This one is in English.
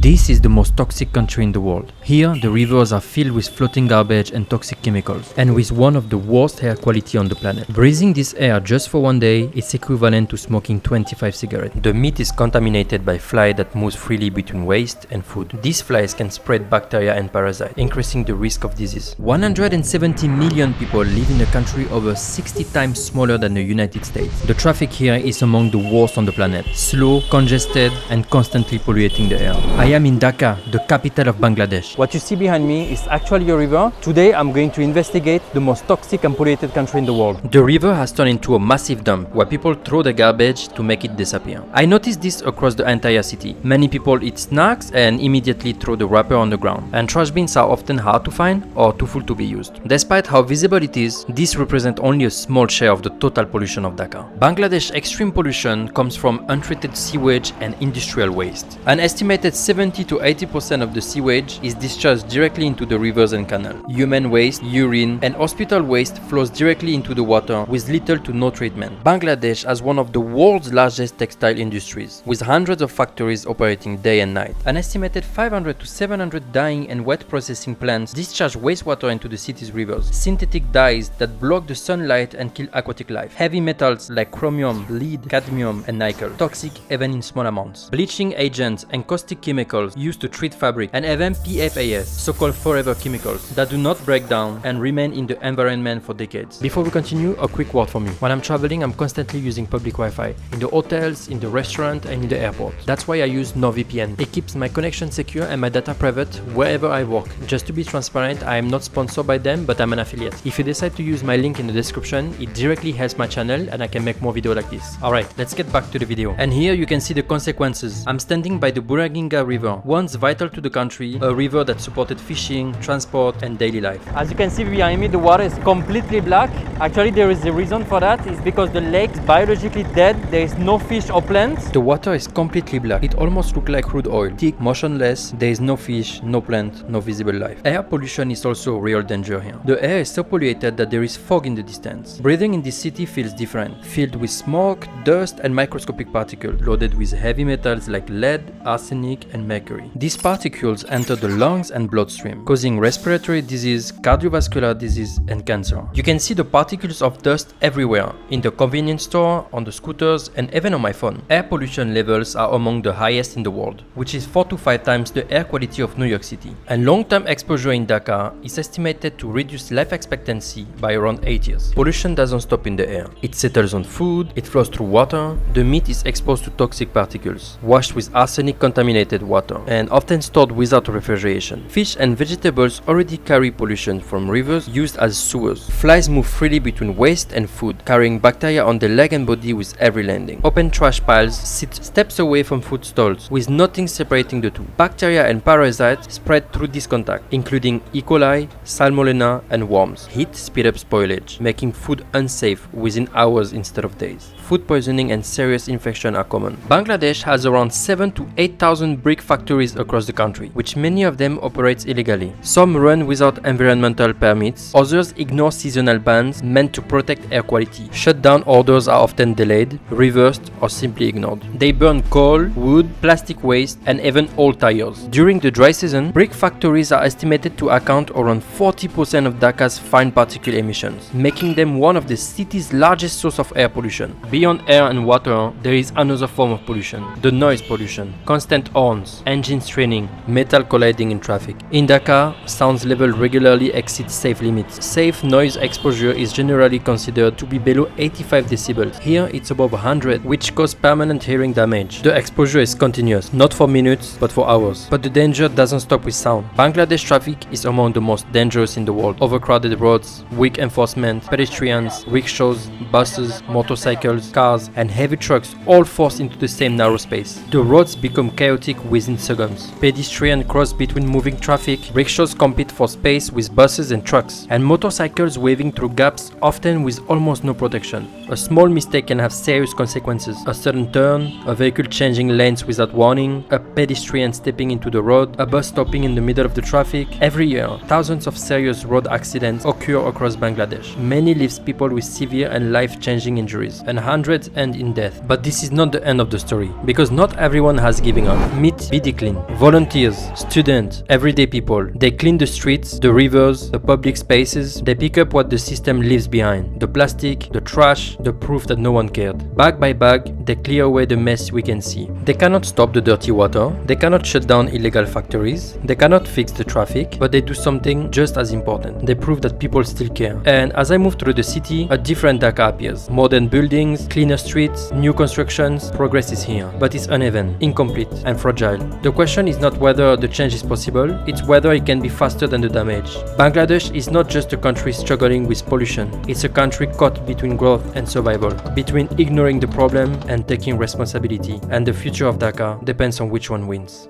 This is the most toxic country in the world. Here, the rivers are filled with floating garbage and toxic chemicals, and with one of the worst air quality on the planet. Breathing this air just for one day is equivalent to smoking 25 cigarettes. The meat is contaminated by flies that move freely between waste and food. These flies can spread bacteria and parasites, increasing the risk of disease. 170 million people live in a country over 60 times smaller than the United States. The traffic here is among the worst on the planet. Slow, congested, and constantly polluting the air. I am in Dhaka, the capital of Bangladesh. What you see behind me is actually a river. Today I'm going to investigate the most toxic and polluted country in the world. The river has turned into a massive dump where people throw the garbage to make it disappear. I noticed this across the entire city. Many people eat snacks and immediately throw the wrapper on the ground. And trash bins are often hard to find or too full to be used. Despite how visible it is, this represents only a small share of the total pollution of Dhaka. Bangladesh extreme pollution comes from untreated sewage and industrial waste. An estimated 70 to 80% of the sewage is discharged directly into the rivers and canals. Human waste, urine, and hospital waste flows directly into the water with little to no treatment. Bangladesh has one of the world's largest textile industries, with hundreds of factories operating day and night. An estimated 500 to 700 dyeing and wet processing plants discharge wastewater into the city's rivers. Synthetic dyes that block the sunlight and kill aquatic life. Heavy metals like chromium, lead, cadmium, and nickel, toxic even in small amounts. Bleaching agents and caustic chemicals used to treat fabric, and even PFAS, so-called forever chemicals, that do not break down and remain in the environment for decades. Before we continue, a quick word for me. When I'm traveling, I'm constantly using public Wi-Fi, in the hotels, in the restaurant, and in the airport. That's why I use no VPN. It keeps my connection secure and my data private wherever I work. Just to be transparent, I am not sponsored by them, but I'm an affiliate. If you decide to use my link in the description, it directly helps my channel and I can make more videos like this. Alright, let's get back to the video. And here you can see the consequences. I'm standing by the Buraginga River, once vital to the country, a river that supported fishing, transport, and daily life. As you can see behind me, the water is completely black. Actually, there is a reason for that. It's because the lake is biologically dead. There is no fish or plants. The water is completely black. It almost looks like crude oil. Thick, motionless. There is no fish, no plant, no visible life. Air pollution is also a real danger here. The air is so polluted that there is fog in the distance. Breathing in this city feels different, filled with smoke, dust, and microscopic particles loaded with heavy metals like lead, arsenic, and mercury. These particles enter the lungs and bloodstream, causing respiratory disease, cardiovascular disease, and cancer. You can see the particles of dust everywhere, in the convenience store, on the scooters, and even on my phone. Air pollution levels are among the highest in the world, which is 4 to 5 times the air quality of New York City. And long-term exposure in Dhaka is estimated to reduce life expectancy by around 8 years. Pollution doesn't stop in the air. It settles on food, it flows through water, the meat is exposed to toxic particles, washed with arsenic-contaminated water, and often stored without refrigeration. Fish and vegetables already carry pollution from rivers used as sewers. Flies move freely between waste and food, carrying bacteria on their leg and body with every landing. Open trash piles sit steps away from food stalls, with nothing separating the two. Bacteria and parasites spread through this contact, including E. coli, salmonella, and worms. Heat speeds up spoilage, making food unsafe within hours instead of days. Food poisoning and serious infection are common. Bangladesh has around 7 to 8,000 brick factories across the country, which many of them operate illegally. Some run without environmental permits, others ignore seasonal bans meant to protect air quality. Shutdown orders are often delayed, reversed, or simply ignored. They burn coal, wood, plastic waste, and even old tires. During the dry season, brick factories are estimated to account around 40% of Dhaka's fine particle emissions, making them one of the city's largest source of air pollution. Beyond air and water, there is another form of pollution, the noise pollution. Constant horns, engine straining, metal colliding in traffic. In Dhaka, sounds level regularly exceeds safe limits. Safe noise exposure is generally considered to be below 85 decibels. Here, it's above 100, which causes permanent hearing damage. The exposure is continuous, not for minutes, but for hours. But the danger doesn't stop with sound. Bangladesh traffic is among the most dangerous in the world. Overcrowded roads, weak enforcement, pedestrians, rickshaws, buses, motorcycles, cars, and heavy trucks all forced into the same narrow space. The roads become chaotic within seconds. Pedestrians cross between moving traffic, rickshaws compete for space with buses and trucks, and motorcycles waving through gaps, often with almost no protection. A small mistake can have serious consequences. A sudden turn, a vehicle changing lanes without warning, a pedestrian stepping into the road, a bus stopping in the middle of the traffic. Every year, thousands of serious road accidents occur across Bangladesh. Many leave people with severe and life-changing injuries, and hundreds end in death. But this is not the end of the story, because not everyone has given up. Meet BD Clean. Volunteers, students, everyday people. They clean the streets, the rivers, the public spaces. They pick up what the system leaves behind. The plastic, the trash, the proof that no one cared. Bag by bag, they clear away the mess we can see. They cannot stop the dirty water. They cannot shut down illegal factories. They cannot fix the traffic, but they do something just as important. They prove that people still care. And as I move through the city, a different Dhaka appears. Modern buildings, cleaner streets, new constructions. Progress is here, but it's uneven, incomplete, and fragile. The question is not whether the change is possible, it's whether it can be faster than the damage. Bangladesh is not just a country struggling with pollution, it's a country caught between growth and survival, between ignoring the problem and taking responsibility, and the future of Dhaka depends on which one wins.